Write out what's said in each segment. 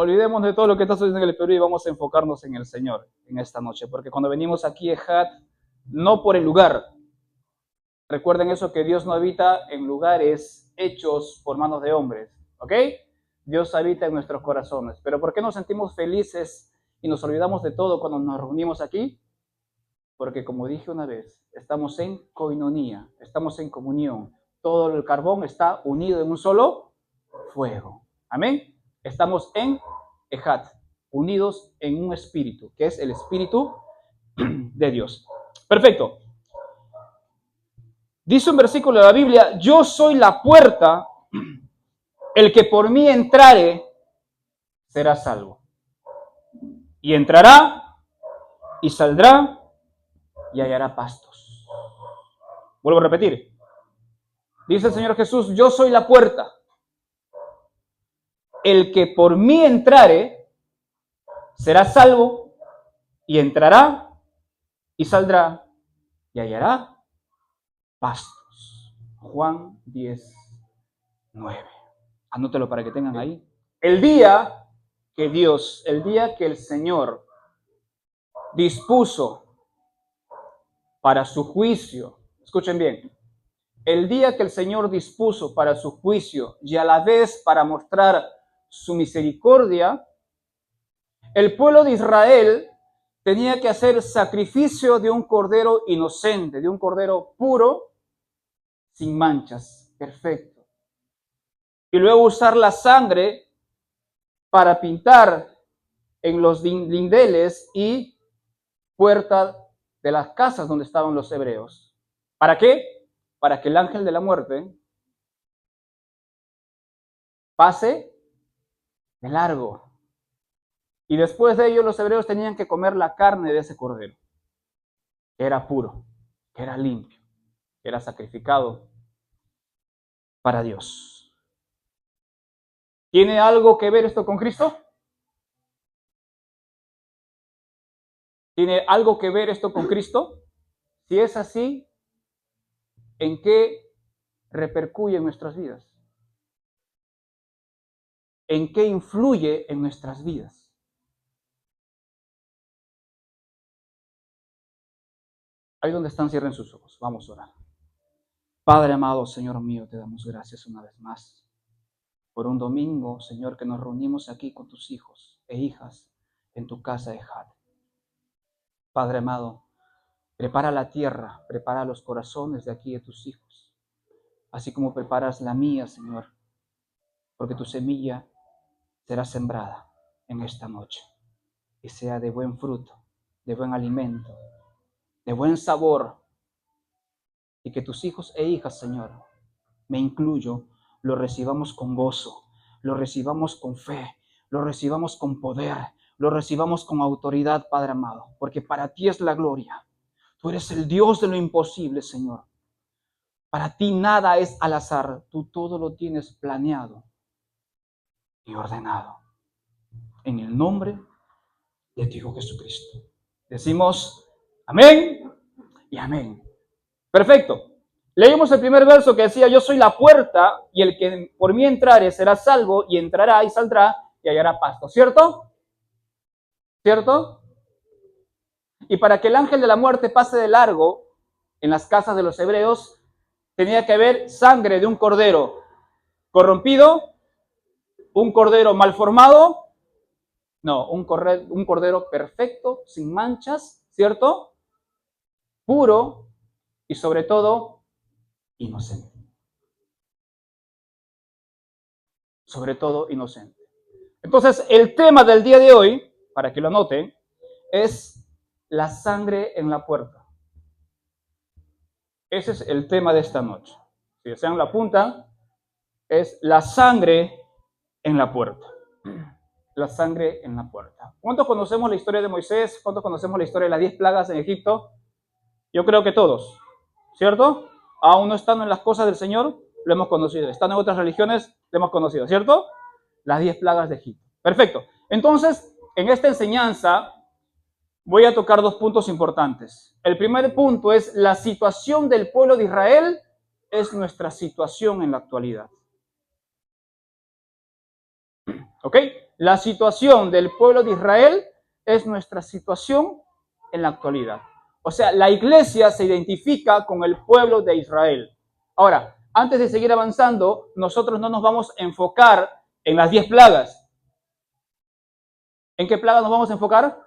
olvidemos de todo lo que está sucediendo en el Perú y vamos a enfocarnos en el Señor en esta noche. Porque cuando venimos aquí a Ejat, no por el lugar. Recuerden eso, que Dios no habita en lugares hechos por manos de hombres. ¿Ok? Dios habita en nuestros corazones. Pero ¿por qué nos sentimos felices y nos olvidamos de todo cuando nos reunimos aquí? Porque como dije una vez, estamos en coinonía, estamos en comunión. Todo el carbón está unido en un solo fuego. Amén. Estamos en Ejat, unidos en un espíritu, que es el espíritu de Dios. Perfecto. Dice un versículo de la Biblia: yo soy la puerta, el que por mí entrare será salvo. Y entrará y saldrá y hallará pastos. Vuelvo a repetir. Dice el Señor Jesús: yo soy la puerta. El que por mí entrare será salvo, y entrará y saldrá y hallará pastos. Juan 10:9. Anótelo para que tengan ahí. El día que el Señor dispuso para su juicio, escuchen bien, el día que el Señor dispuso para su juicio y a la vez para mostrar su misericordia, el pueblo de Israel tenía que hacer sacrificio de un cordero inocente, de un cordero puro, sin manchas, perfecto. Y luego usar la sangre para pintar en los lindeles y puertas de las casas donde estaban los hebreos. ¿Para qué? Para que el ángel de la muerte pase de largo. Y después de ello los hebreos tenían que comer la carne de ese cordero, que era puro, que era limpio, que era sacrificado para Dios. ¿Tiene algo que ver esto con Cristo? ¿Tiene algo que ver esto con Cristo? Si es así, ¿en qué repercuye en nuestras vidas? ¿En qué influye en nuestras vidas? Ahí donde están, cierren sus ojos. Vamos a orar. Padre amado, Señor mío, te damos gracias una vez más por un domingo, Señor, que nos reunimos aquí con tus hijos e hijas en tu casa de Ejat. Padre amado, prepara la tierra, prepara los corazones de aquí de tus hijos, así como preparas la mía, Señor, porque tu semilla será sembrada en esta noche y sea de buen fruto, de buen alimento, de buen sabor, y que tus hijos e hijas, Señor, me incluyo, lo recibamos con gozo, lo recibamos con fe, lo recibamos con poder, lo recibamos con autoridad, Padre amado, porque para ti es la gloria. Tú eres el Dios de lo imposible, Señor. Para ti nada es al azar, tú todo lo tienes planeado y ordenado. En el nombre de tu Hijo Jesucristo. Decimos amén y amén. Perfecto. Leímos el primer verso que decía: yo soy la puerta, y el que por mí entrare será salvo, y entrará y saldrá y hallará pasto. ¿Cierto? ¿Cierto? Y para que el ángel de la muerte pase de largo en las casas de los hebreos, tenía que haber sangre de un cordero corrompido, un cordero mal formado, no, un cordero perfecto, sin manchas, ¿cierto? Puro y sobre todo inocente. Sobre todo inocente. Entonces, el tema del día de hoy, para que lo anoten, es la sangre en la puerta. Ese es el tema de esta noche. Si desean la punta, es la sangre en la puerta. La sangre en la puerta. ¿Cuántos conocemos la historia de Moisés? ¿Cuántos conocemos la historia de las 10 plagas en Egipto? Yo creo que todos, ¿cierto? Aún no estando en las cosas del Señor, lo hemos conocido. Estando en otras religiones, lo hemos conocido, ¿cierto? Las 10 plagas de Egipto. Perfecto. Entonces, en esta enseñanza voy a tocar dos puntos importantes. El primer punto es: la situación del pueblo de Israel es nuestra situación en la actualidad. ¿Ok? La situación del pueblo de Israel es nuestra situación en la actualidad. O sea, la iglesia se identifica con el pueblo de Israel. Ahora, antes de seguir avanzando, nosotros no nos vamos a enfocar en las 10 plagas. ¿En qué plaga nos vamos a enfocar?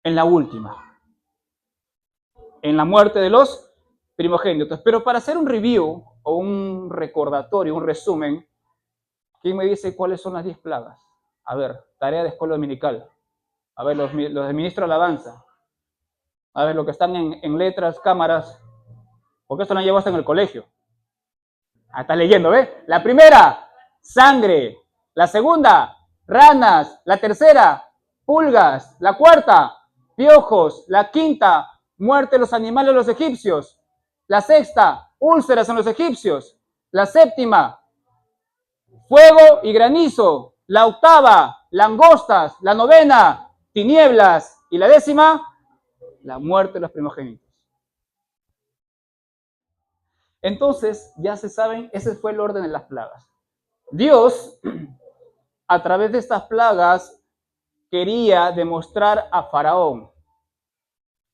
En la última, en la muerte de los primogénitos. Pero para hacer un review o un recordatorio, un resumen, ¿quién me dice cuáles son las 10 plagas? A ver, tarea de escuela dominical. A ver, los de ministro de alabanza. A ver, los que están en letras, cámaras. Porque esto lo llevaste en el colegio. Ah, estás leyendo, ¿ves? La primera, sangre. La segunda, ranas. La tercera, pulgas. La cuarta, piojos. La quinta, muerte de los animales de los egipcios. La sexta, úlceras en los egipcios. La séptima, fuego y granizo. La octava, langostas. La novena, tinieblas. Y la décima, la muerte de los primogénitos. Entonces, ya se saben, ese fue el orden de las plagas. Dios, a través de estas plagas, quería demostrar a Faraón,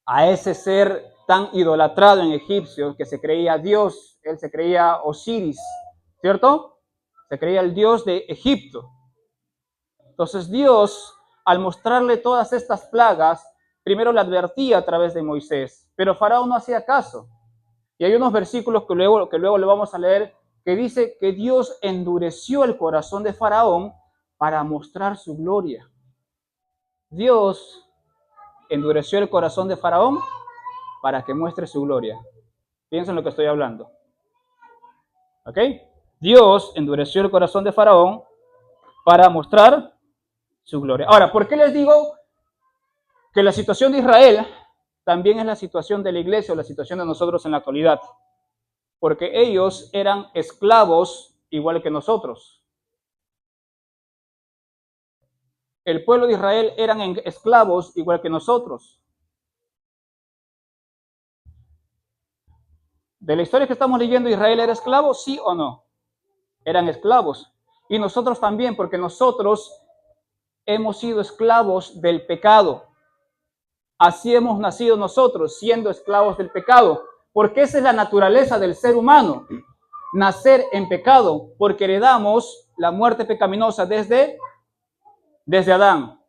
a ese ser tan idolatrado en Egipcio, que se creía Dios, él se creía Osiris, ¿cierto? Se creía el Dios de Egipto. Entonces Dios, al mostrarle todas estas plagas, primero le advertía a través de Moisés, pero Faraón no hacía caso. Y hay unos versículos que luego le vamos a leer que dice que Dios endureció el corazón de Faraón para mostrar su gloria. Dios endureció el corazón de Faraón para que muestre su gloria. Piensen en lo que estoy hablando. ¿Ok? Dios endureció el corazón de Faraón para mostrar su gloria. Ahora, ¿por qué les digo que la situación de Israel también es la situación de la iglesia o la situación de nosotros en la actualidad? Porque ellos eran esclavos igual que nosotros. El pueblo de Israel eran esclavos igual que nosotros. De la historia que estamos leyendo, ¿Israel era esclavo? ¿Sí o no? Eran esclavos. Y nosotros también, porque nosotros hemos sido esclavos del pecado. Así hemos nacido nosotros, siendo esclavos del pecado. Porque esa es la naturaleza del ser humano. Nacer en pecado, porque heredamos la muerte pecaminosa desde Adán.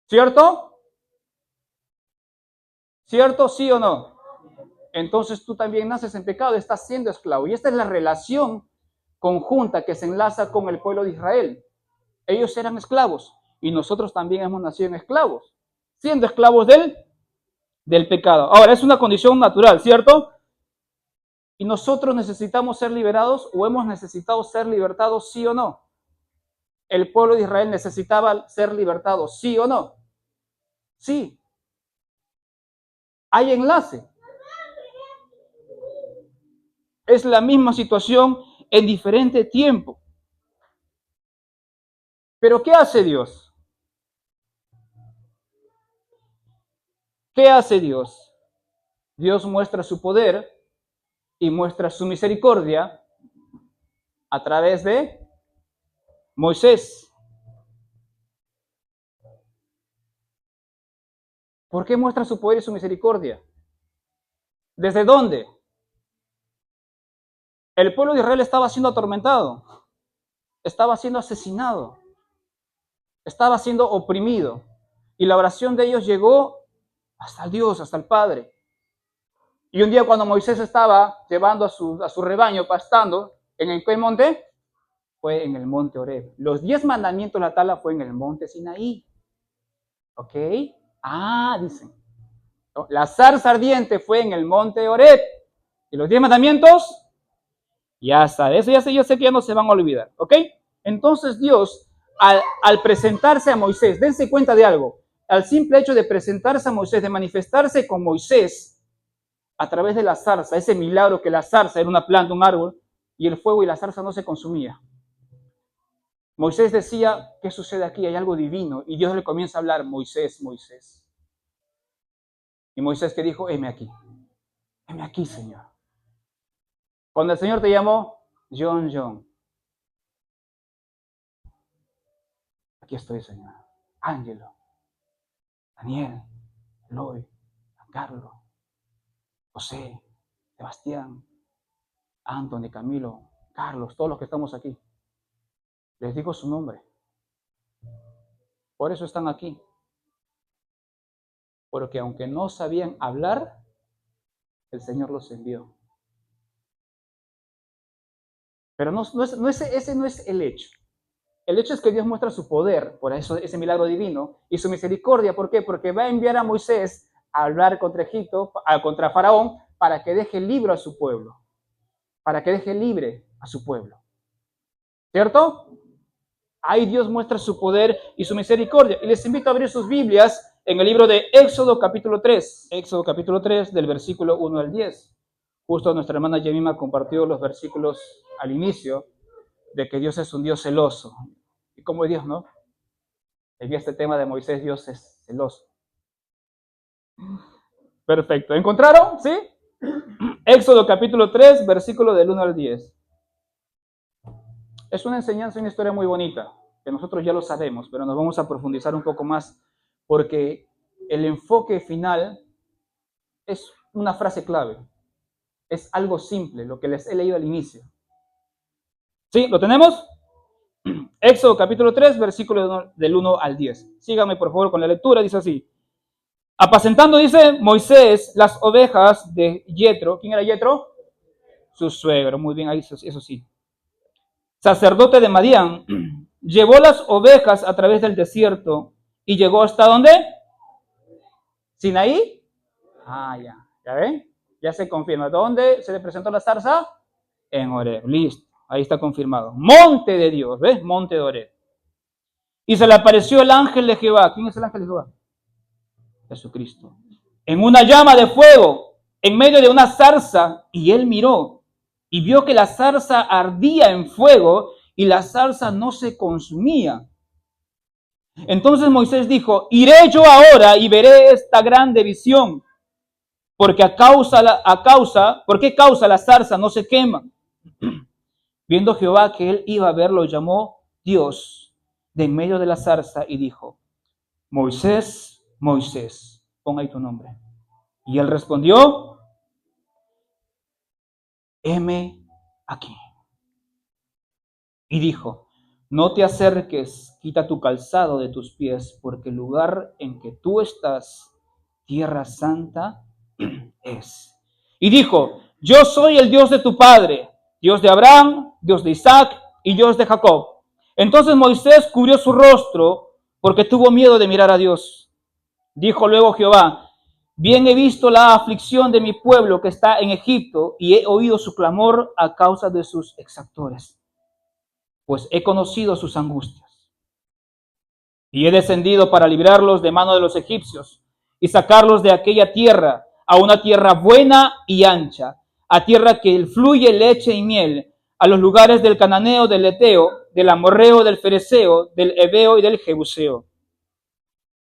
¿Cierto? ¿Cierto? ¿Sí o no? Entonces tú también naces en pecado, estás siendo esclavo. Y esta es la relación conjunta que se enlaza con el pueblo de Israel. Ellos eran esclavos y nosotros también hemos nacido en esclavos, siendo esclavos del pecado. Ahora, es una condición natural, ¿cierto? Y nosotros necesitamos ser liberados o hemos necesitado ser libertados, sí o no. El pueblo de Israel necesitaba ser libertado, sí o no. Sí. Hay enlace. Es la misma situación en diferente tiempo. Pero ¿qué hace Dios? ¿Qué hace Dios? Dios muestra su poder y muestra su misericordia a través de Moisés. ¿Por qué muestra su poder y su misericordia? ¿Desde dónde? El pueblo de Israel estaba siendo atormentado, estaba siendo asesinado, estaba siendo oprimido. Y la oración de ellos llegó hasta Dios, hasta el Padre. Y un día cuando Moisés estaba llevando a su rebaño, pastando, ¿en qué monte? Fue en el monte Horeb. Los 10 mandamientos de la tabla fue en el monte Sinaí. ¿Ok? Dicen. La zarza ardiente fue en el monte Horeb. Y los 10 mandamientos, ya está. Eso yo sé que ya no se van a olvidar. ¿Ok? Entonces Dios, al presentarse a Moisés, dense cuenta de algo. Al simple hecho de presentarse a Moisés, de manifestarse con Moisés a través de la zarza, ese milagro que la zarza era una planta, un árbol, y el fuego y la zarza no se consumía. Moisés decía, ¿qué sucede aquí? Hay algo divino. Y Dios le comienza a hablar, Moisés, Moisés. Y Moisés que dijo, heme aquí, Señor. Cuando el Señor te llamó, John, John. aquí estoy, Señor. Ángelo, Daniel, Eloy, Carlos, José, Sebastián, Anthony, Camilo, Carlos, todos los que estamos aquí. Les digo su nombre. Por eso están aquí. Porque aunque no sabían hablar, el Señor los envió. Pero ese no es el hecho. El hecho es que Dios muestra su poder, por eso ese milagro divino, y su misericordia. ¿Por qué? Porque va a enviar a Moisés a hablar contra Egipto, contra Faraón, para que deje libre a su pueblo. Para que deje libre a su pueblo. ¿Cierto? Ahí Dios muestra su poder y su misericordia. Y les invito a abrir sus Biblias en el libro de Éxodo capítulo 3. Éxodo capítulo 3 del versículo 1 al 10. Justo nuestra hermana Yemima compartió los versículos al inicio de que Dios es un Dios celoso. ¿Y cómo es Dios, no? En este tema de Moisés, Dios es celoso. Perfecto. ¿Encontraron? ¿Sí? Éxodo capítulo 3, versículo del 1 al 10. Es una enseñanza, una historia muy bonita, que nosotros ya lo sabemos, pero nos vamos a profundizar un poco más, porque el enfoque final es una frase clave. Es algo simple, lo que les he leído al inicio. ¿Sí? ¿Lo tenemos? Éxodo capítulo 3, versículo del 1 al 10. Síganme por favor con la lectura, dice así. Apacentando, dice Moisés, las ovejas de Yetro. ¿Quién era Yetro? Su suegro, muy bien, ahí eso sí. Sacerdote de Madián, llevó las ovejas a través del desierto y llegó hasta ¿dónde? ¿Sinaí? ¿Ya ven? Ya se confirma. ¿Dónde se le presentó la zarza? En Horeb, listo, ahí está confirmado. Monte de Dios, ¿ves? Monte de Horeb. Y se le apareció el ángel de Jehová. ¿Quién es el ángel de Jehová? Jesucristo. En una llama de fuego, en medio de una zarza, y él miró y vio que la zarza ardía en fuego y la zarza no se consumía. Entonces Moisés dijo, iré yo ahora y veré esta grande visión, porque ¿por qué causa la zarza no se quema? Viendo Jehová que él iba a verlo, llamó Dios de en medio de la zarza y dijo, Moisés, Moisés, pon ahí tu nombre. Y él respondió, heme aquí. Y dijo, no te acerques, quita tu calzado de tus pies, porque el lugar en que tú estás, tierra santa, es. Y dijo, yo soy el Dios de tu padre, Dios de Abraham, Dios de Isaac y Dios de Jacob. Entonces Moisés cubrió su rostro porque tuvo miedo de mirar a Dios. Dijo luego Jehová, bien he visto la aflicción de mi pueblo que está en Egipto y he oído su clamor a causa de sus exactores, pues he conocido sus angustias. Y he descendido para librarlos de mano de los egipcios y sacarlos de aquella tierra a una tierra buena y ancha, a tierra que fluye leche y miel, a los lugares del cananeo, del eteo, del amorreo, del fereceo, del heveo y del jebuseo.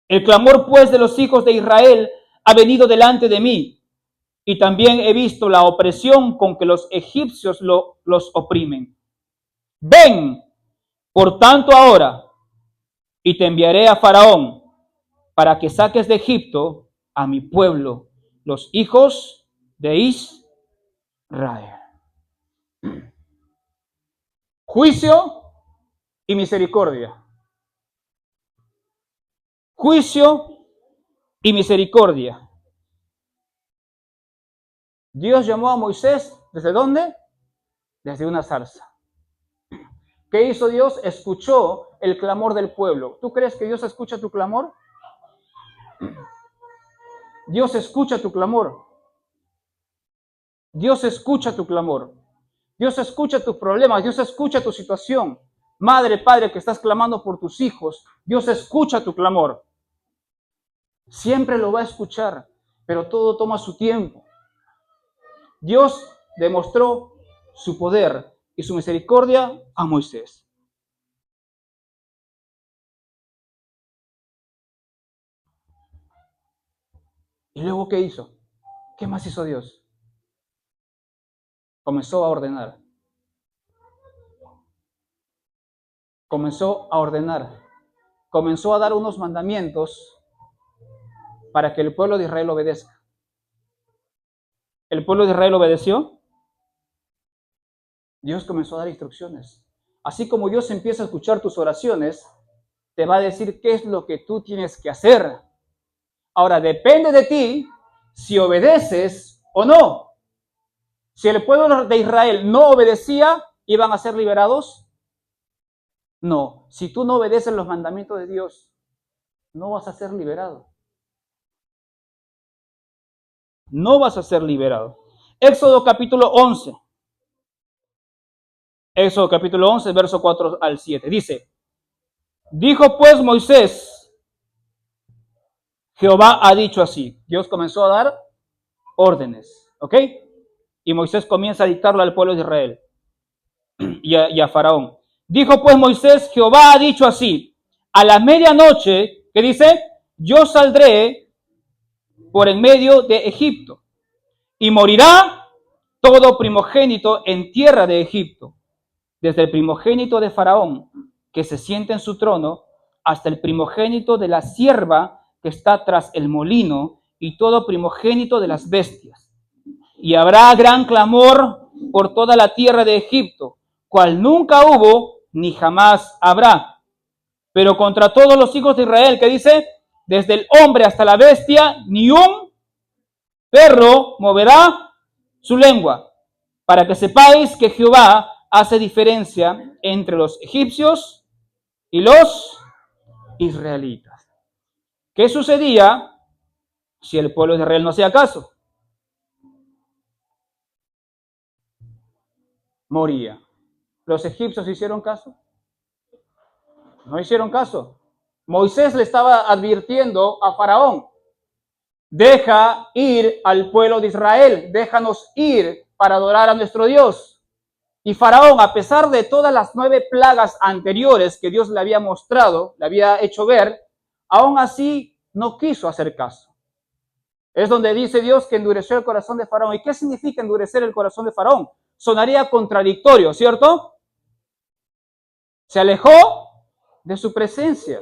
El clamor pues de los hijos de Israel ha venido delante de mí, y también he visto la opresión con que los egipcios los oprimen. Ven, por tanto ahora, y te enviaré a Faraón para que saques de Egipto a mi pueblo, los hijos de Israel. Juicio y misericordia. Juicio y misericordia. Dios llamó a Moisés, ¿desde dónde? Desde una zarza. ¿Qué hizo Dios? Escuchó el clamor del pueblo. ¿Tú crees que Dios escucha tu clamor? Dios escucha tu clamor. Dios escucha tu clamor. Dios escucha tus problemas. Dios escucha tu situación. Madre, padre, que estás clamando por tus hijos, Dios escucha tu clamor. Siempre lo va a escuchar, pero todo toma su tiempo. Dios demostró su poder y su misericordia a Moisés. ¿Y luego qué hizo? ¿Qué más hizo Dios? Comenzó a ordenar. Comenzó a ordenar. comenzó a dar unos mandamientos para que el pueblo de Israel obedezca. ¿El pueblo de Israel obedeció? Dios comenzó a dar instrucciones. Así como Dios empieza a escuchar tus oraciones, te va a decir qué es lo que tú tienes que hacer. Ahora, depende de ti si obedeces o no. Si el pueblo de Israel no obedecía, ¿iban a ser liberados? No. Si tú no obedeces los mandamientos de Dios, no vas a ser liberado. No vas a ser liberado. Éxodo capítulo 11. Éxodo capítulo 11, verso 4 al 7. Dice, dijo pues Moisés, Jehová ha dicho así. Dios comenzó a dar órdenes, ¿ok? Y Moisés comienza a dictarlo al pueblo de Israel y a Faraón. Dijo pues Moisés, Jehová ha dicho así, a la medianoche, ¿qué dice? Yo saldré por en medio de Egipto y morirá todo primogénito en tierra de Egipto, desde el primogénito de Faraón, que se siente en su trono, hasta el primogénito de la sierva que está tras el molino, y todo primogénito de las bestias. Y habrá gran clamor por toda la tierra de Egipto, cual nunca hubo ni jamás habrá. Pero contra todos los hijos de Israel, que dice, desde el hombre hasta la bestia, ni un perro moverá su lengua, para que sepáis que Jehová hace diferencia entre los egipcios y los israelitas. ¿Qué sucedía si el pueblo de Israel no hacía caso? Moría. ¿Los egipcios hicieron caso? No hicieron caso. Moisés le estaba advirtiendo a Faraón, deja ir al pueblo de Israel, déjanos ir para adorar a nuestro Dios. Y Faraón, a pesar de todas las 9 plagas anteriores que Dios le había mostrado, le había hecho ver, aún así no quiso hacer caso. Es donde dice Dios que endureció el corazón de Faraón. ¿Y qué significa endurecer el corazón de Faraón? Sonaría contradictorio, ¿cierto? Se alejó de su presencia.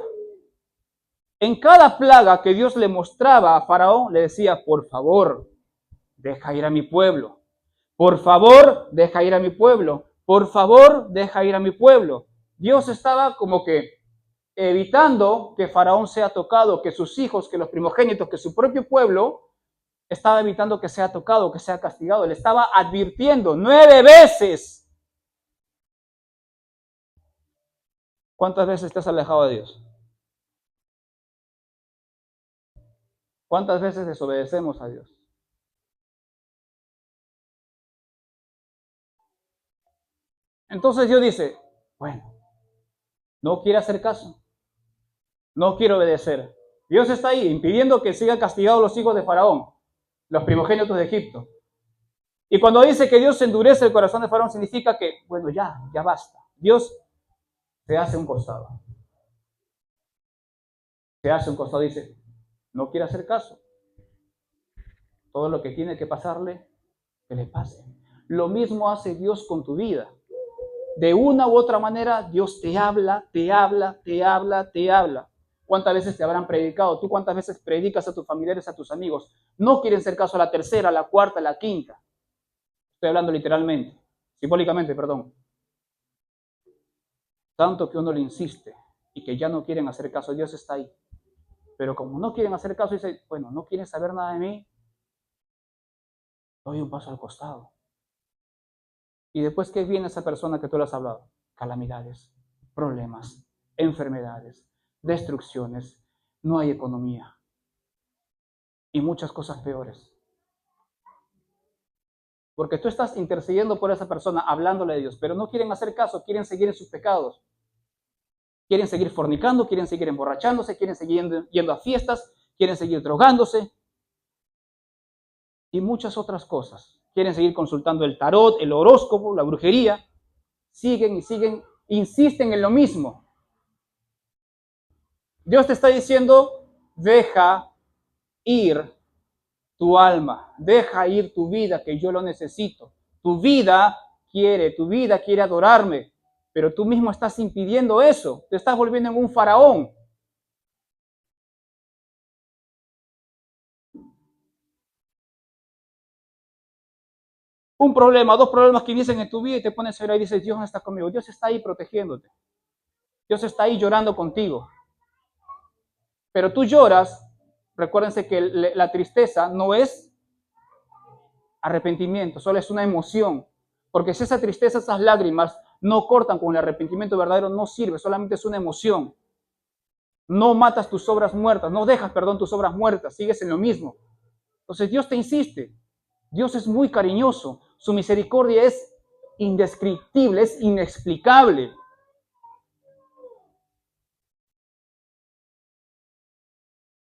En cada plaga que Dios le mostraba a Faraón, le decía, por favor, deja ir a mi pueblo. Por favor, deja ir a mi pueblo. Por favor, deja ir a mi pueblo. Dios estaba como que evitando que Faraón sea tocado, que sus hijos, que los primogénitos, que su propio pueblo, estaba evitando que sea tocado, que sea castigado. Le estaba advirtiendo 9 veces. ¿Cuántas veces te has alejado de Dios? ¿Cuántas veces desobedecemos a Dios? Entonces Dios dice, bueno, no quiere hacer caso, no quiere obedecer. Dios está ahí impidiendo que sigan castigados los hijos de Faraón, los primogénitos de Egipto. Y cuando dice que Dios endurece el corazón de Faraón, significa que, bueno, ya basta. Dios se hace un costado. Se hace un costado y dice, no quiere hacer caso. Todo lo que tiene que pasarle, que le pase. Lo mismo hace Dios con tu vida. De una u otra manera, Dios te habla, te habla, te habla, te habla. ¿Cuántas veces te habrán predicado? ¿Tú cuántas veces predicas a tus familiares, a tus amigos? No quieren hacer caso a la tercera, a la cuarta, a la quinta. Estoy hablando literalmente, simbólicamente, perdón. Tanto que uno le insiste y que ya no quieren hacer caso, Dios está ahí. Pero como no quieren hacer caso, dice, bueno, no quieren saber nada de mí, doy un paso al costado. Y después, ¿qué viene esa persona que tú le has hablado? Calamidades, problemas, enfermedades, destrucciones, no hay economía y muchas cosas peores. Porque tú estás intercediendo por esa persona, hablándole de Dios, pero no quieren hacer caso, quieren seguir en sus pecados. Quieren seguir fornicando, quieren seguir emborrachándose, quieren seguir yendo a fiestas, quieren seguir drogándose y muchas otras cosas. Quieren seguir consultando el tarot, el horóscopo, la brujería. Siguen y siguen, insisten en lo mismo. Dios te está diciendo, deja ir tu alma, deja ir tu vida, que yo lo necesito. Tu vida quiere adorarme, pero tú mismo estás impidiendo eso. Te estás volviendo en un faraón. un problema, dos problemas que dicen en tu vida y te pones a llorar y dices, Dios no está conmigo. Dios está ahí protegiéndote. Dios está ahí llorando contigo. Pero tú lloras, recuérdense que la tristeza no es arrepentimiento, solo es una emoción. Porque si esa tristeza, esas lágrimas no cortan con el arrepentimiento verdadero, no sirve, solamente es una emoción. No matas tus obras muertas, no dejas, perdón, tus obras muertas, sigues en lo mismo. Entonces Dios te insiste. Dios es muy cariñoso. Su misericordia es indescriptible, es inexplicable.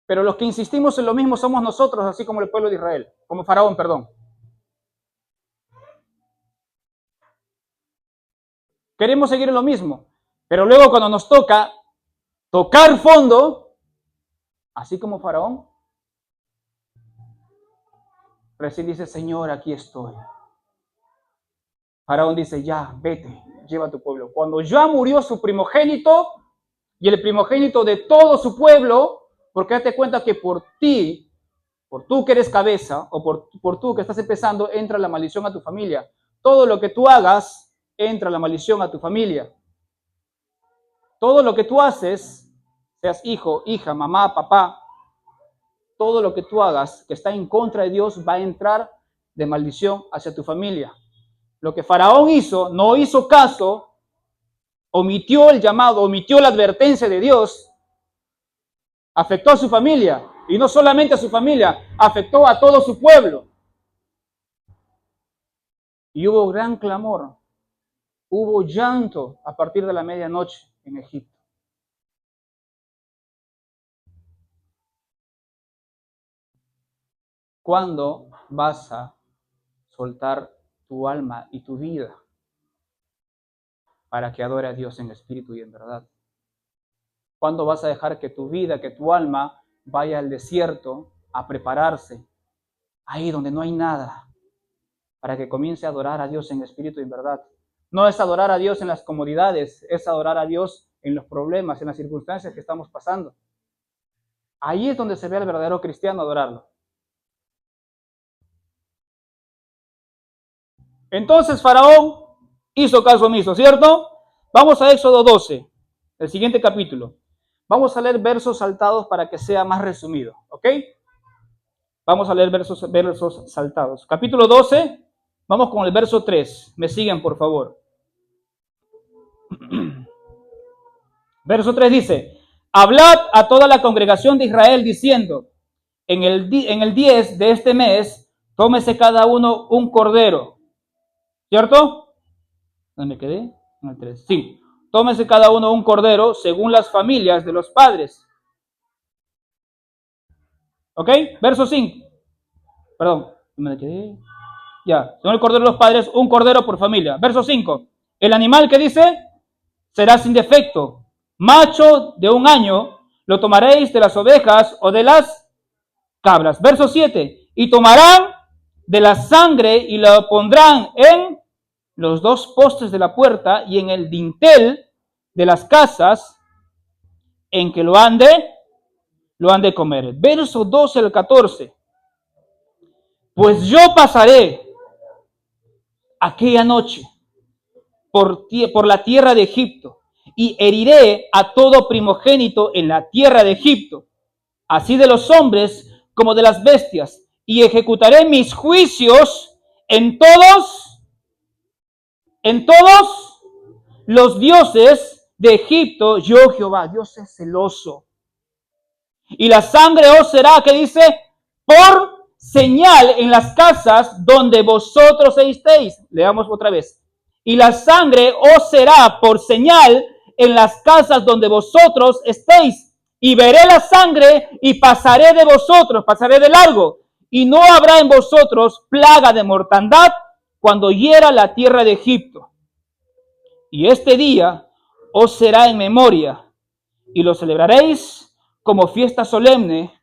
Pero los que insistimos en lo mismo somos nosotros, así como el pueblo de Israel, como Faraón, perdón. Queremos seguir en lo mismo, pero luego cuando nos toca tocar fondo, así como Faraón, recién dice, Señor, aquí estoy. Faraón dice, ya, vete, lleva a tu pueblo. Cuando ya murió su primogénito y el primogénito de todo su pueblo, porque date cuenta que por ti, por tú que eres cabeza, o por tú que estás empezando, entra la maldición a tu familia. Todo lo que tú hagas, entra la maldición a tu familia. Todo lo que tú haces, seas hijo, hija, mamá, papá, todo lo que tú hagas que está en contra de Dios va a entrar de maldición hacia tu familia. Lo que Faraón hizo, no hizo caso, omitió el llamado, omitió la advertencia de Dios, afectó a su familia. Y no solamente a su familia, afectó a todo su pueblo. Y hubo gran clamor, hubo llanto a partir de la medianoche en Egipto. ¿Cuándo vas a soltar tu alma y tu vida para que adore a Dios en espíritu y en verdad? ¿Cuándo vas a dejar que tu vida, que tu alma vaya al desierto a prepararse, ahí donde no hay nada, para que comience a adorar a Dios en espíritu y en verdad? No es adorar a Dios en las comodidades, es adorar a Dios en los problemas, en las circunstancias que estamos pasando. Ahí es donde se ve al verdadero cristiano adorarlo. Entonces Faraón hizo caso omiso, ¿cierto? Vamos a Éxodo 12, el siguiente capítulo. Vamos a leer versos saltados para que sea más resumido, ¿ok? Vamos a leer versos saltados. Capítulo 12, vamos con el verso 3. Me siguen, por favor. Verso 3 dice, hablad a toda la congregación de Israel diciendo, en el 10 de este mes, tómese cada uno un cordero, ¿cierto? ¿Dónde me quedé? En el 3. Sí, tómese cada uno un cordero según las familias de los padres. ¿Ok? Verso 5. Perdón, ¿dónde me quedé? Ya, según el cordero de los padres, un cordero por familia. Verso 5. El animal que dice será sin defecto, macho de 1 año, lo tomaréis de las ovejas o de las cabras. Verso 7. Y tomarán de la sangre y la pondrán en los 2 postes de la puerta y en el dintel de las casas en que lo han de comer. Verso 12 al 14. Pues yo pasaré aquella noche por la tierra de Egipto y heriré a todo primogénito en la tierra de Egipto, así de los hombres como de las bestias, y ejecutaré mis juicios en todos los dioses de Egipto. Yo, Jehová, Dios es celoso. Y la sangre os será, ¿qué dice? Por señal en las casas donde vosotros estéis. Leamos otra vez. Y la sangre os será por señal en las casas donde vosotros estéis. Y veré la sangre y pasaré de vosotros, pasaré de largo. Y no habrá en vosotros plaga de mortandad cuando hiera la tierra de Egipto. Y este día os será en memoria y lo celebraréis como fiesta solemne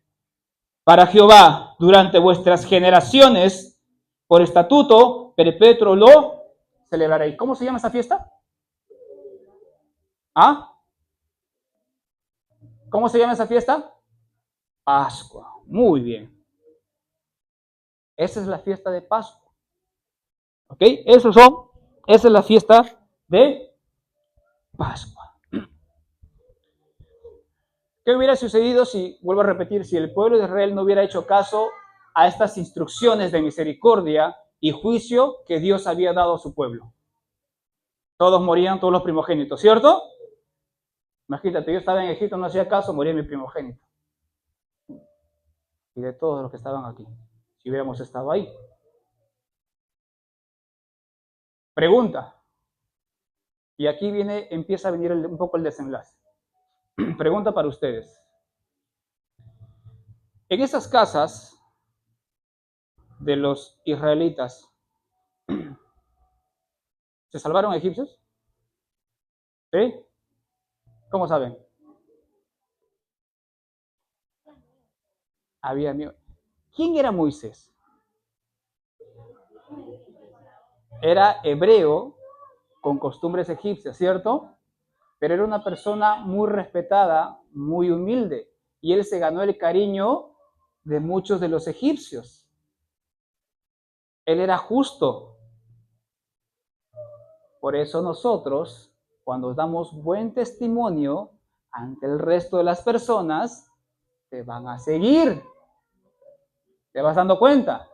para Jehová durante vuestras generaciones. Por estatuto perpetuo lo celebraréis. ¿Cómo se llama esa fiesta? ¿Ah? ¿Cómo se llama esa fiesta? Pascua. Muy bien. Esa es la fiesta de Pascua. ¿Ok? Esa es la fiesta de Pascua. ¿Qué hubiera sucedido si, vuelvo a repetir, si el pueblo de Israel no hubiera hecho caso a estas instrucciones de misericordia y juicio que Dios había dado a su pueblo? Todos morían, todos los primogénitos, ¿cierto? Imagínate, yo estaba en Egipto, no hacía caso, moría mi primogénito. Y de todos los que estaban aquí, si hubiéramos estado ahí. Pregunta. Y aquí empieza a venir un poco el desenlace. Pregunta para ustedes. En esas casas de los israelitas, ¿se salvaron egipcios? ¿Sí? ¿Cómo saben? Había miedo. ¿Quién era Moisés? Era hebreo con costumbres egipcias, ¿cierto? Pero era una persona muy respetada, muy humilde, y él se ganó el cariño de muchos de los egipcios. Él era justo. Por eso nosotros, cuando damos buen testimonio ante el resto de las personas, te van a seguir. ¿Te vas dando cuenta?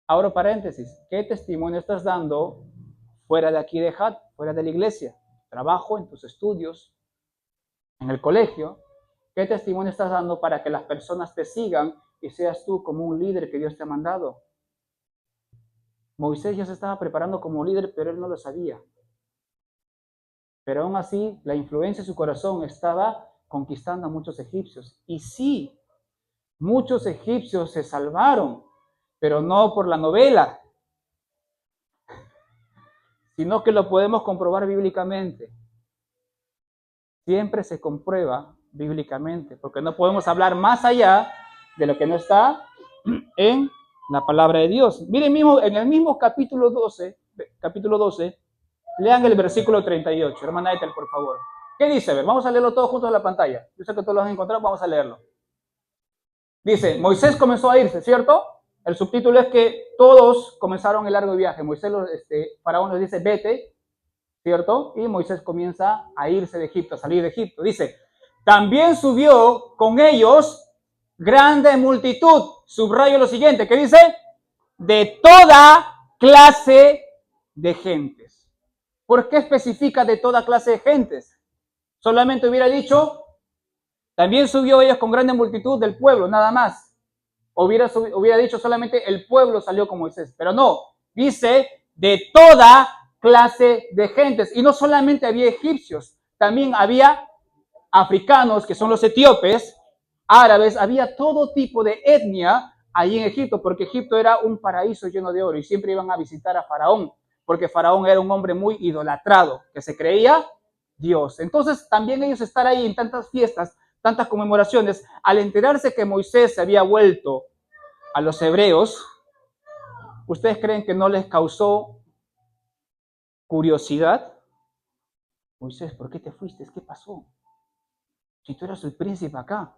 Abro paréntesis. ¿Qué testimonio estás dando fuera de aquí de HAT, fuera de la iglesia? Trabajo, en tus estudios, en el colegio. ¿Qué testimonio estás dando para que las personas te sigan y seas tú como un líder que Dios te ha mandado? Moisés ya se estaba preparando como líder, pero él no lo sabía. Pero aún así, la influencia de su corazón estaba conquistando a muchos egipcios. Y sí, muchos egipcios se salvaron, pero no por la novela, sino que lo podemos comprobar bíblicamente. Siempre se comprueba bíblicamente, porque no podemos hablar más allá de lo que no está en la palabra de Dios. Miren en el mismo capítulo 12, lean el versículo 38. Hermana Ethel, por favor. ¿Qué dice? A ver, vamos a leerlo todos juntos en la pantalla. Yo sé que todos lo han encontrado, vamos a leerlo. Dice, Moisés comenzó a irse, ¿cierto? El subtítulo es que todos comenzaron el largo viaje. Faraón les dice, vete, ¿cierto? Y Moisés comienza a irse de Egipto, a salir de Egipto. Dice, también subió con ellos grande multitud. Subrayo lo siguiente, ¿qué dice? De toda clase de gentes. ¿Por qué especifica de toda clase de gentes? Solamente hubiera dicho, también subió ellos con grande multitud del pueblo, nada más. Hubiera dicho solamente el pueblo salió con Moisés, pero no, dice de toda clase de gentes. Y no solamente había egipcios, también había africanos, que son los etíopes, árabes, había todo tipo de etnia allí en Egipto, porque Egipto era un paraíso lleno de oro y siempre iban a visitar a Faraón, porque Faraón era un hombre muy idolatrado, que se creía Dios. Entonces también ellos estar ahí en tantas fiestas, tantas conmemoraciones, al enterarse que Moisés se había vuelto a los hebreos, ¿ustedes creen que no les causó curiosidad? Moisés, ¿por qué te fuiste? ¿Qué pasó? Si tú eras el príncipe acá,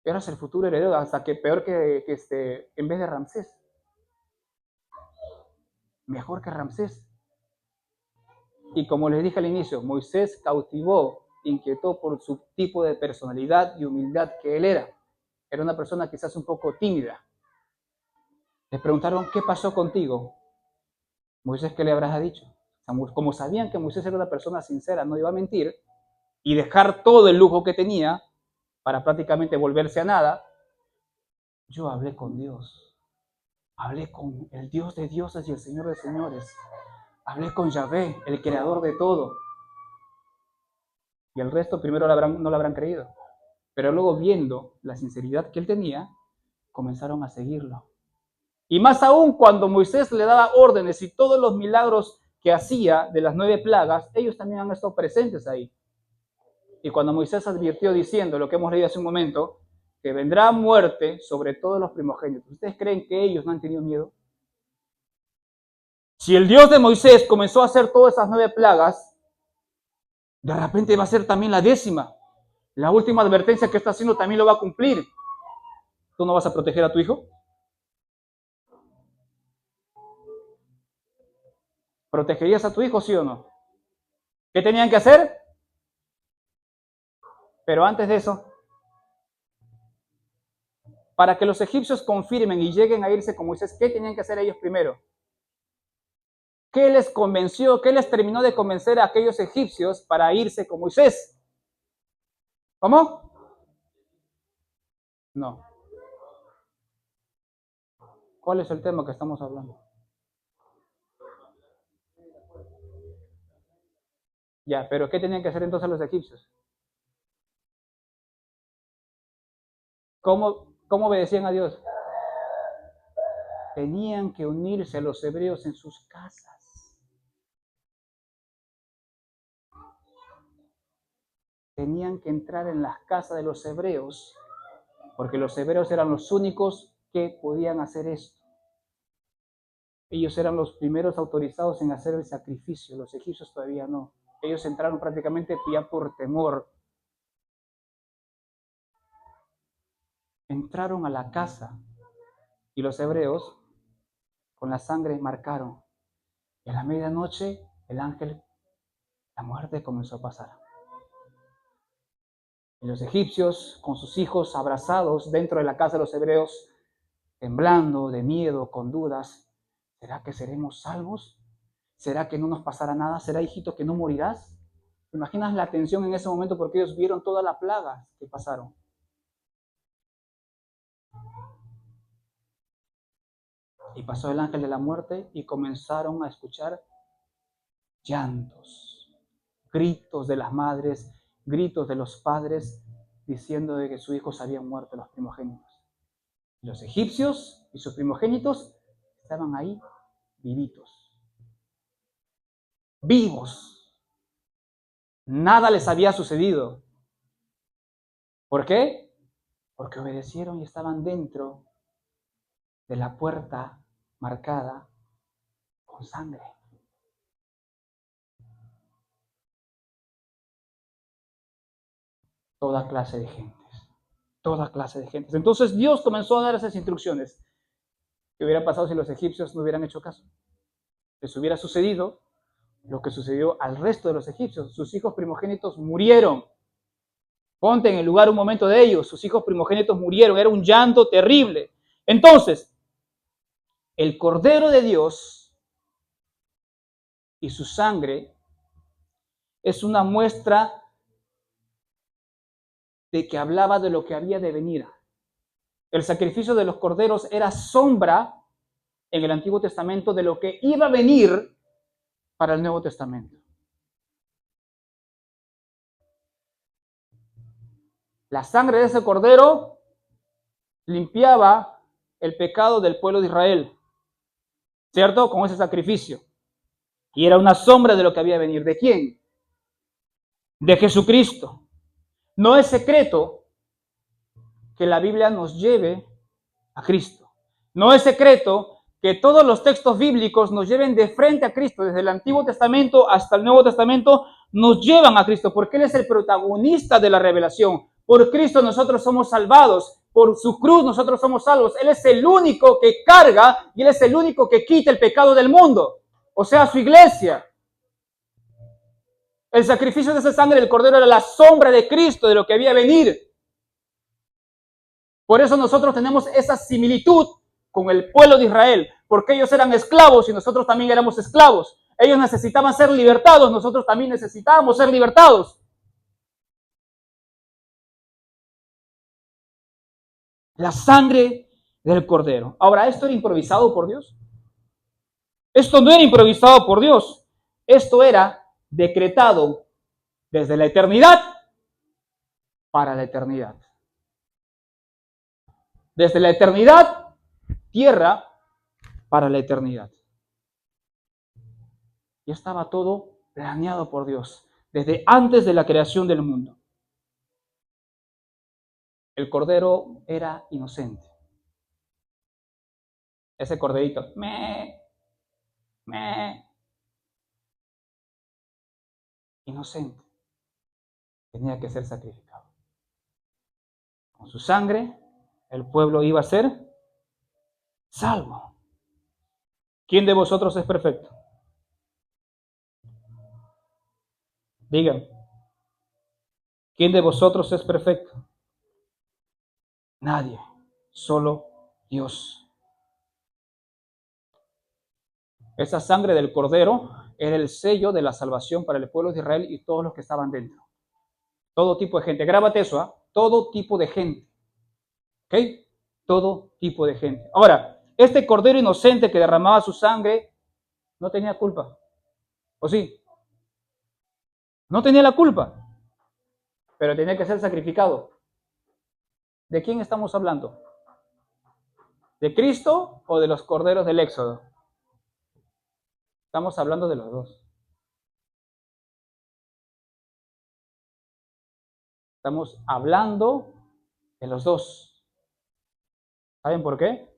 eras el futuro heredero, hasta que peor en vez de Ramsés. Mejor que Ramsés. Y como les dije al inicio, Moisés cautivó, inquietó por su tipo de personalidad y humildad que él era. Era una persona quizás un poco tímida. Les preguntaron, ¿qué pasó contigo? Moisés, ¿qué le habrás dicho? Como sabían que Moisés era una persona sincera, no iba a mentir, y dejar todo el lujo que tenía para prácticamente volverse a nada, yo hablé con Dios. Hablé con el Dios de dioses y el Señor de señores. Hablé con Yahvé, el creador de todo. Y el resto primero no lo habrán creído. Pero luego, viendo la sinceridad que él tenía, comenzaron a seguirlo. Y más aún cuando Moisés le daba órdenes y todos los milagros que hacía de las 9 plagas, ellos también han estado presentes ahí. Y cuando Moisés advirtió diciendo lo que hemos leído hace un momento, que vendrá muerte sobre todos los primogénitos, ¿ustedes creen que ellos no han tenido miedo? Si el Dios de Moisés comenzó a hacer todas esas 9 plagas, de repente va a ser también la 10ª. La última advertencia que está haciendo también lo va a cumplir. ¿Tú no vas a proteger a tu hijo? ¿Protegerías a tu hijo, sí o no? ¿Qué tenían que hacer? Pero antes de eso, para que los egipcios confirmen y lleguen a irse con Moisés, ¿qué tenían que hacer ellos primero? ¿Qué les convenció, qué les terminó de convencer a aquellos egipcios para irse con Moisés? ¿Cómo? No. ¿Cuál es el tema que estamos hablando? Ya, pero ¿qué tenían que hacer entonces los egipcios? ¿Cómo obedecían a Dios? Tenían que unirse a los hebreos en sus casas. Tenían que entrar en las casas de los hebreos, porque los hebreos eran los únicos que podían hacer esto. Ellos eran los primeros autorizados en hacer el sacrificio, los egipcios todavía no. Ellos entraron prácticamente ya por temor. Entraron a la casa y los hebreos con la sangre marcaron. Y a la medianoche el ángel, la muerte comenzó a pasar. Y los egipcios con sus hijos abrazados dentro de la casa de los hebreos, temblando de miedo, con dudas. ¿Será que seremos salvos? ¿Será que no nos pasará nada? ¿Será, hijito, que no morirás? ¿Te imaginas la tensión en ese momento porque ellos vieron toda la plaga que pasaron? Y pasó el ángel de la muerte y comenzaron a escuchar llantos, gritos de las madres, gritos de los padres, diciendo de que sus hijos habían muerto, los primogénitos. Los egipcios y sus primogénitos estaban ahí vivitos, vivos. Nada les había sucedido. ¿Por qué? Porque obedecieron y estaban dentro de la puerta marcada con sangre. Toda clase de gentes, toda clase de gentes. Entonces Dios comenzó a dar esas instrucciones. ¿Qué hubiera pasado si los egipcios no hubieran hecho caso? Les hubiera sucedido lo que sucedió al resto de los egipcios. Sus hijos primogénitos murieron. Ponte en el lugar un momento de ellos. Sus hijos primogénitos murieron. Era un llanto terrible. Entonces, el Cordero de Dios y su sangre es una muestra de que hablaba de lo que había de venir. El sacrificio de los corderos era sombra en el Antiguo Testamento de lo que iba a venir para el Nuevo Testamento. La sangre de ese cordero limpiaba el pecado del pueblo de Israel, ¿cierto? Con ese sacrificio. Y era una sombra de lo que había de venir. ¿De quién? De Jesucristo. No es secreto que la Biblia nos lleve a Cristo. No es secreto que todos los textos bíblicos nos lleven de frente a Cristo, desde el Antiguo Testamento hasta el Nuevo Testamento, nos llevan a Cristo, porque Él es el protagonista de la revelación. Por Cristo nosotros somos salvados, por su cruz nosotros somos salvos. Él es el único que carga y Él es el único que quita el pecado del mundo, o sea, su iglesia. El sacrificio de esa sangre del Cordero era la sombra de Cristo, de lo que había de venir. Por eso nosotros tenemos esa similitud con el pueblo de Israel, porque ellos eran esclavos y nosotros también éramos esclavos. Ellos necesitaban ser libertados, nosotros también necesitábamos ser libertados. La sangre del Cordero. Ahora, ¿esto era improvisado por Dios? Esto no era improvisado por Dios. Esto era decretado desde la eternidad para la eternidad. Desde la eternidad, tierra, para la eternidad. Y estaba todo planeado por Dios, desde antes de la creación del mundo. El cordero era inocente. Ese corderito, inocente, tenía que ser sacrificado. Con su sangre, el pueblo iba a ser salvo. ¿Quién de vosotros es perfecto? Digan, ¿quién de vosotros es perfecto? Nadie, solo Dios. Esa sangre del Cordero era el sello de la salvación para el pueblo de Israel y todos los que estaban dentro. Todo tipo de gente. Grábate eso, ¿ah? Todo tipo de gente. ¿Ok? Todo tipo de gente. Ahora, este Cordero inocente que derramaba su sangre no tenía culpa. ¿O sí? No tenía la culpa, pero tenía que ser sacrificado. ¿De quién estamos hablando? ¿De Cristo o de los corderos del Éxodo? Estamos hablando de los dos. Estamos hablando de los dos. ¿Saben por qué?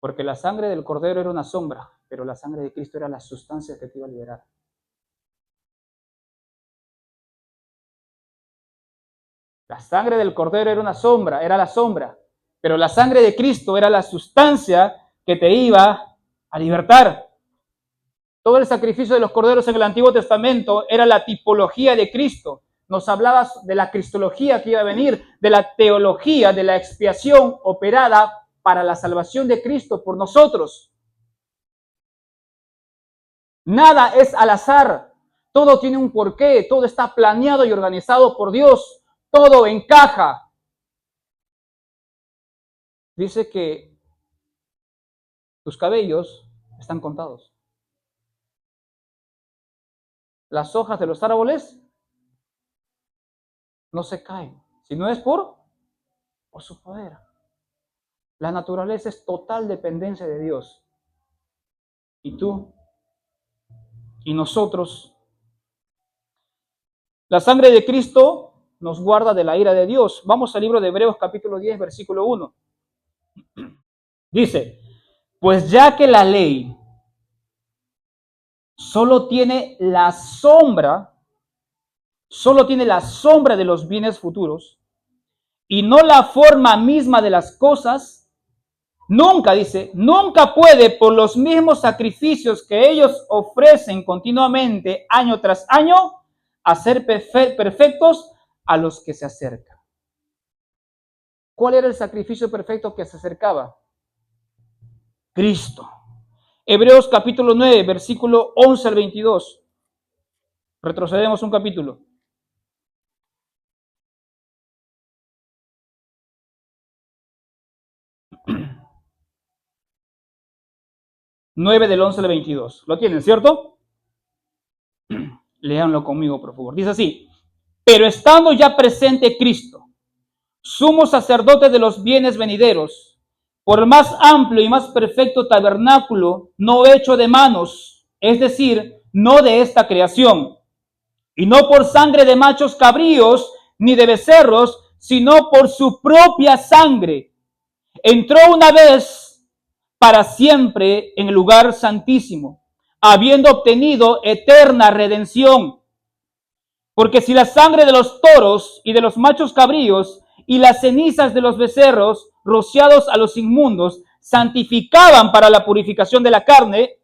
Porque la sangre del cordero era una sombra, pero la sangre de Cristo era la sustancia que te iba a liberar. La sangre del cordero era una sombra, era la sombra, pero la sangre de Cristo era la sustancia que te iba a libertar. Todo el sacrificio de los corderos en el Antiguo Testamento era la tipología de Cristo. Nos hablaba de la cristología que iba a venir, de la teología, de la expiación operada para la salvación de Cristo por nosotros. Nada es al azar, todo tiene un porqué, todo está planeado y organizado por Dios, todo encaja. Dice que tus cabellos están contados. Las hojas de los árboles no se caen, si no es por su poder. La naturaleza es total dependencia de Dios. Y tú y nosotros. La sangre de Cristo nos guarda de la ira de Dios. Vamos al libro de Hebreos capítulo 10, versículo 1. Dice, pues ya que la ley solo tiene la sombra de los bienes futuros y no la forma misma de las cosas, nunca puede por los mismos sacrificios que ellos ofrecen continuamente año tras año, hacer perfectos a los que se acercan. ¿Cuál era el sacrificio perfecto que se acercaba? Cristo. Hebreos capítulo 9, versículo 11 al 22. Retrocedemos un capítulo. Nueve del 11 al 22. ¿Lo tienen, cierto? Léanlo conmigo, por favor. Dice así, pero estando ya presente Cristo, sumo sacerdote de los bienes venideros, por el más amplio y más perfecto tabernáculo, no hecho de manos, es decir, no de esta creación, y no por sangre de machos cabríos ni de becerros, sino por su propia sangre. Entró una vez para siempre en el lugar santísimo, habiendo obtenido eterna redención. Porque si la sangre de los toros y de los machos cabríos y las cenizas de los becerros rociados a los inmundos santificaban para la purificación de la carne,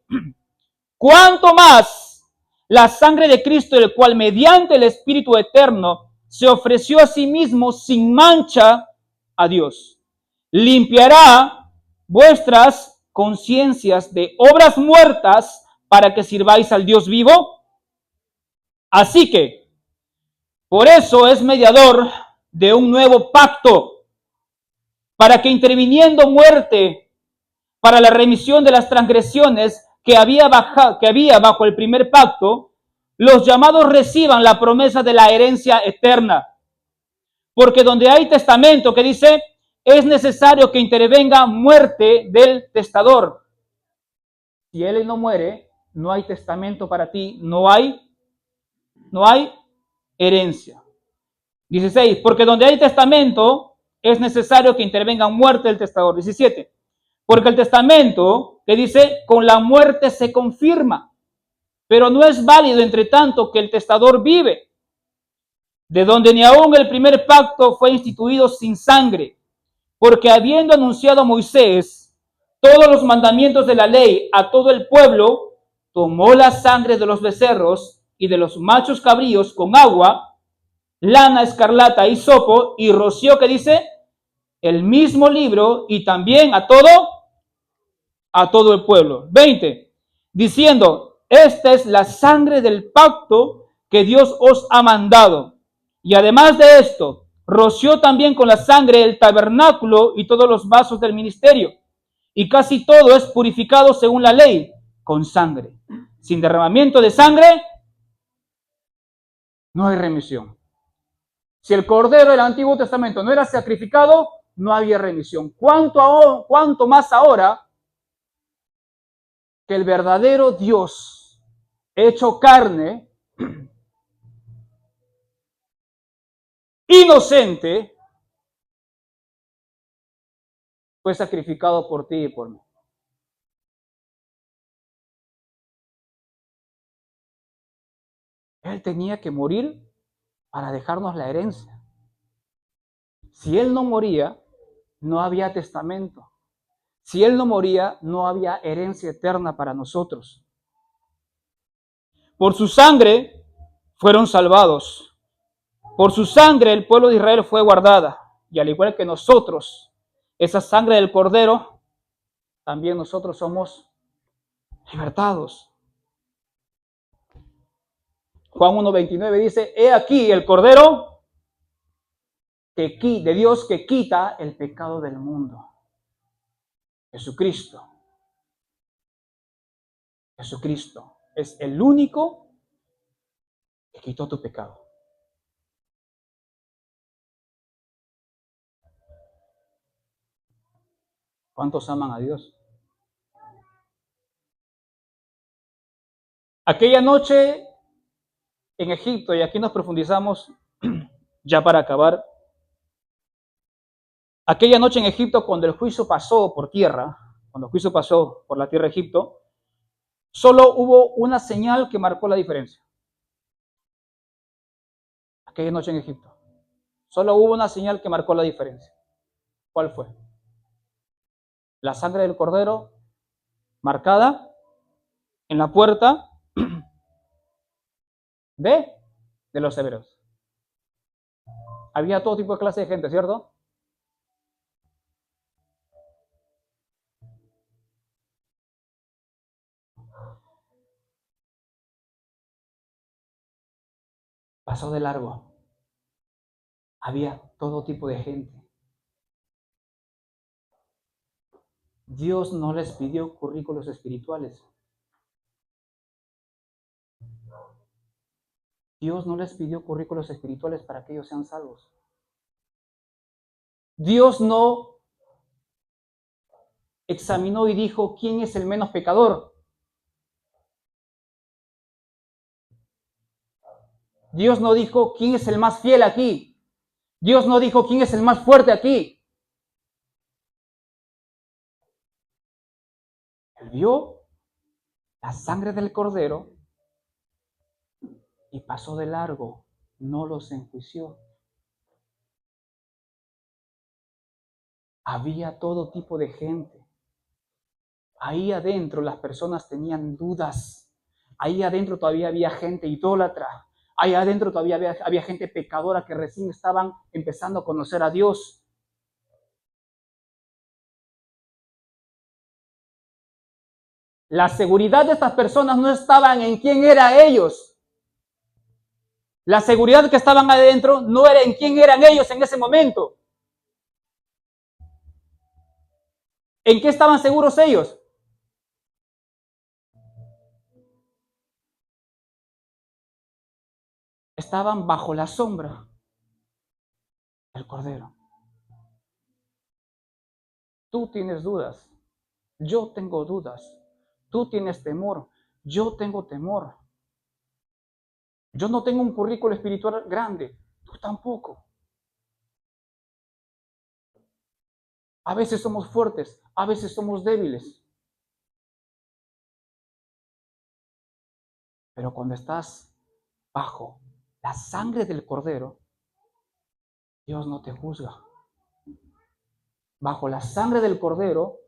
¿cuánto más la sangre de Cristo, el cual mediante el Espíritu eterno se ofreció a sí mismo sin mancha a Dios, limpiará vuestras conciencias de obras muertas para que sirváis al Dios vivo? Así que, por eso es mediador de un nuevo pacto, para que interviniendo muerte para la remisión de las transgresiones que había bajo el primer pacto, los llamados reciban la promesa de la herencia eterna. Porque donde hay testamento, que dice, es necesario que intervenga muerte del testador. Si él no muere, no hay testamento para ti, no hay herencia. 16, porque donde hay testamento, es necesario que intervenga muerte del testador. 17, porque el testamento, que dice, con la muerte se confirma, pero no es válido entre tanto que el testador vive, de donde ni aún el primer pacto fue instituido sin sangre, porque habiendo anunciado a Moisés todos los mandamientos de la ley a todo el pueblo, tomó la sangre de los becerros y de los machos cabríos con agua, lana escarlata y hisopo, y roció, ¿qué dice? El mismo libro, y también a todo el pueblo. 20. Diciendo, esta es la sangre del pacto que Dios os ha mandado. Y además de esto, roció también con la sangre el tabernáculo y todos los vasos del ministerio. Y casi todo es purificado según la ley, con sangre. Sin derramamiento de sangre, no hay remisión. Si el cordero del Antiguo Testamento no era sacrificado, no había remisión. ¿Cuánto más ahora que el verdadero Dios hecho carne, inocente, fue sacrificado por ti y por mí? Él tenía que morir para dejarnos la herencia. Si Él no moría, no había testamento. Si Él no moría, no había herencia eterna para nosotros. Por su sangre fueron salvados. Por su sangre el pueblo de Israel fue guardada. Y al igual que nosotros, esa sangre del Cordero, también nosotros somos libertados. Juan 1:29 dice, he aquí el Cordero de Dios que quita el pecado del mundo. Jesucristo. Jesucristo es el único que quitó tu pecado. ¿Cuántos aman a Dios? Aquella noche en Egipto, y aquí nos profundizamos ya para acabar, aquella noche en Egipto cuando el juicio pasó por tierra, cuando el juicio pasó por la tierra de Egipto, solo hubo una señal que marcó la diferencia. Aquella noche en Egipto. Solo hubo una señal que marcó la diferencia. ¿Cuál fue? La sangre del Cordero marcada en la puerta de los hebreos. Había todo tipo de clase de gente, ¿cierto? Pasó de largo. Había todo tipo de gente. Dios no les pidió currículos espirituales. Dios no les pidió currículos espirituales para que ellos sean salvos. Dios no examinó y dijo quién es el menos pecador. Dios no dijo quién es el más fiel aquí. Dios no dijo quién es el más fuerte aquí. Él vio la sangre del Cordero y pasó de largo, no los enjuició. Había todo tipo de gente. Ahí adentro las personas tenían dudas. Ahí adentro todavía había gente idólatra. Ahí adentro todavía había gente pecadora que recién estaban empezando a conocer a Dios. La seguridad de estas personas no estaba en quién era ellos. La seguridad que estaban adentro no era en quién eran ellos en ese momento. ¿En qué estaban seguros ellos? Estaban bajo la sombra del Cordero. Tú tienes dudas. Yo tengo dudas. Tú tienes temor. Yo tengo temor. Yo no tengo un currículo espiritual grande. Tú tampoco. A veces somos fuertes. A veces somos débiles. Pero cuando estás bajo la sangre del Cordero, Dios no te juzga. Bajo la sangre del Cordero,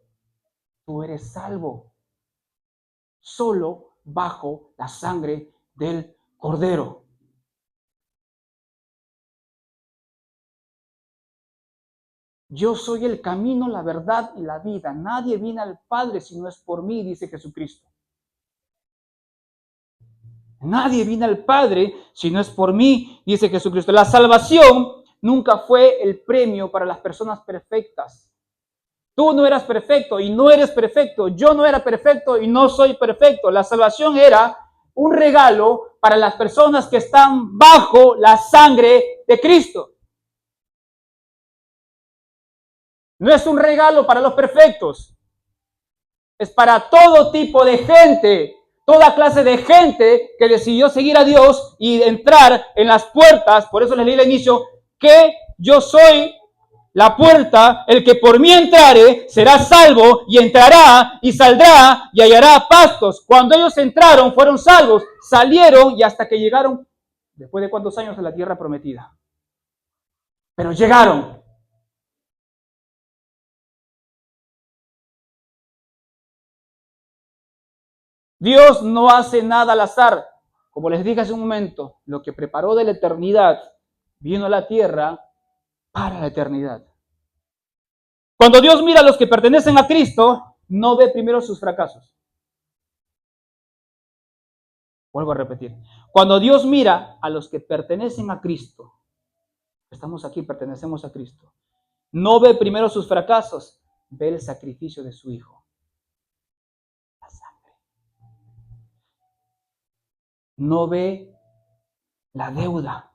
tú eres salvo. Solo bajo la sangre del Cordero. Yo soy el camino, la verdad y la vida. Nadie viene al Padre si no es por mí, dice Jesucristo. Nadie viene al Padre si no es por mí, dice Jesucristo. La salvación nunca fue el premio para las personas perfectas. Tú no eras perfecto y no eres perfecto. Yo no era perfecto y no soy perfecto. La salvación era un regalo para las personas que están bajo la sangre de Cristo. No es un regalo para los perfectos. Es para todo tipo de gente, toda clase de gente que decidió seguir a Dios y entrar en las puertas. Por eso les leí al inicio que yo soy la puerta, el que por mí entrare será salvo y entrará y saldrá y hallará pastos. Cuando ellos entraron, fueron salvos, salieron y hasta que llegaron, después de cuántos años, a la tierra prometida. Pero llegaron. Dios no hace nada al azar. Como les dije hace un momento, lo que preparó de la eternidad vino a la tierra para la eternidad. Cuando Dios mira a los que pertenecen a Cristo, no ve primero sus fracasos. Vuelvo a repetir. Cuando Dios mira a los que pertenecen a Cristo, estamos aquí, pertenecemos a Cristo, no ve primero sus fracasos, ve el sacrificio de su Hijo. La sangre. No ve la deuda,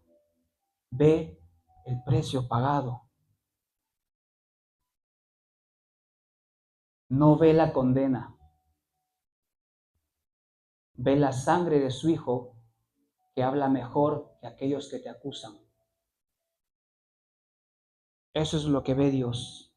ve el precio pagado. No ve la condena, ve la sangre de su Hijo que habla mejor que aquellos que te acusan. Eso es lo que ve Dios.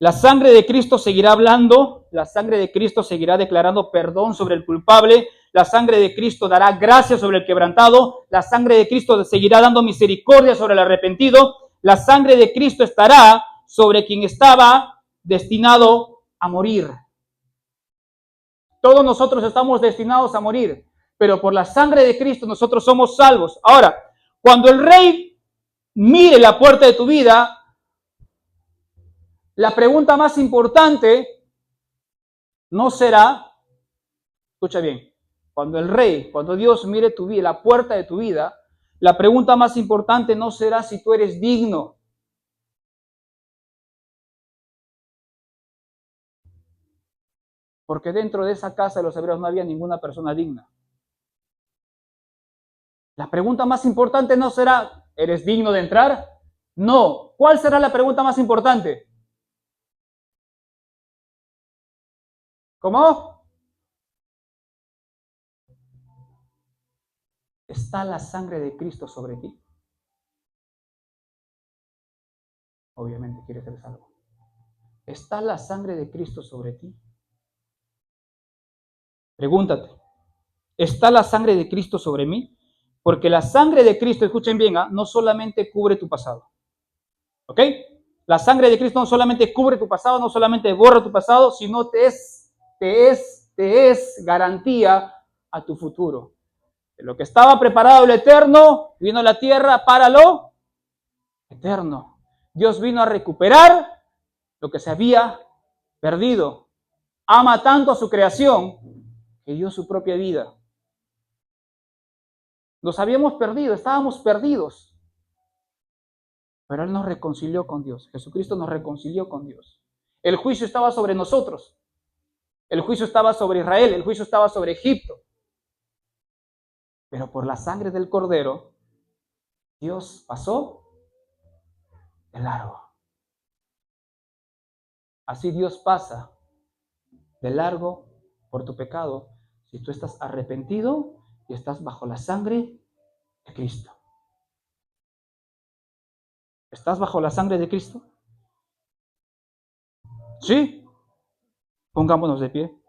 La sangre de Cristo seguirá hablando, la sangre de Cristo seguirá declarando perdón sobre el culpable, la sangre de Cristo dará gracia sobre el quebrantado, la sangre de Cristo seguirá dando misericordia sobre el arrepentido, la sangre de Cristo estará sobre quien estaba destinado a morir. Todos nosotros estamos destinados a morir, pero por la sangre de Cristo nosotros somos salvos. Ahora, cuando el Rey mire la puerta de tu vida, la pregunta más importante no será, escucha bien, cuando Dios mire tu vida, la puerta de tu vida, la pregunta más importante no será si tú eres digno. Porque dentro de esa casa de los hebreos no había ninguna persona digna. La pregunta más importante no será, ¿eres digno de entrar? No. ¿Cuál será la pregunta más importante? ¿Cómo? ¿Está la sangre de Cristo sobre ti? Obviamente quieres ser salvo. ¿Está la sangre de Cristo sobre ti? Pregúntate, ¿está la sangre de Cristo sobre mí? Porque la sangre de Cristo, escuchen bien, no solamente cubre tu pasado. ¿Ok? La sangre de Cristo no solamente cubre tu pasado, no solamente borra tu pasado, sino te es garantía a tu futuro. Lo que estaba preparado el eterno, vino a la tierra para lo eterno. Dios vino a recuperar lo que se había perdido. Ama tanto a su creación que dio su propia vida. Nos habíamos perdido, estábamos perdidos. Pero Él nos reconcilió con Dios. Jesucristo nos reconcilió con Dios. El juicio estaba sobre nosotros. El juicio estaba sobre Israel. El juicio estaba sobre Egipto. Pero por la sangre del Cordero, Dios pasó de largo. Así Dios pasa de largo por tu pecado si tú estás arrepentido y estás bajo la sangre de Cristo. ¿Estás bajo la sangre de Cristo? ¿Sí? Pongámonos de pie.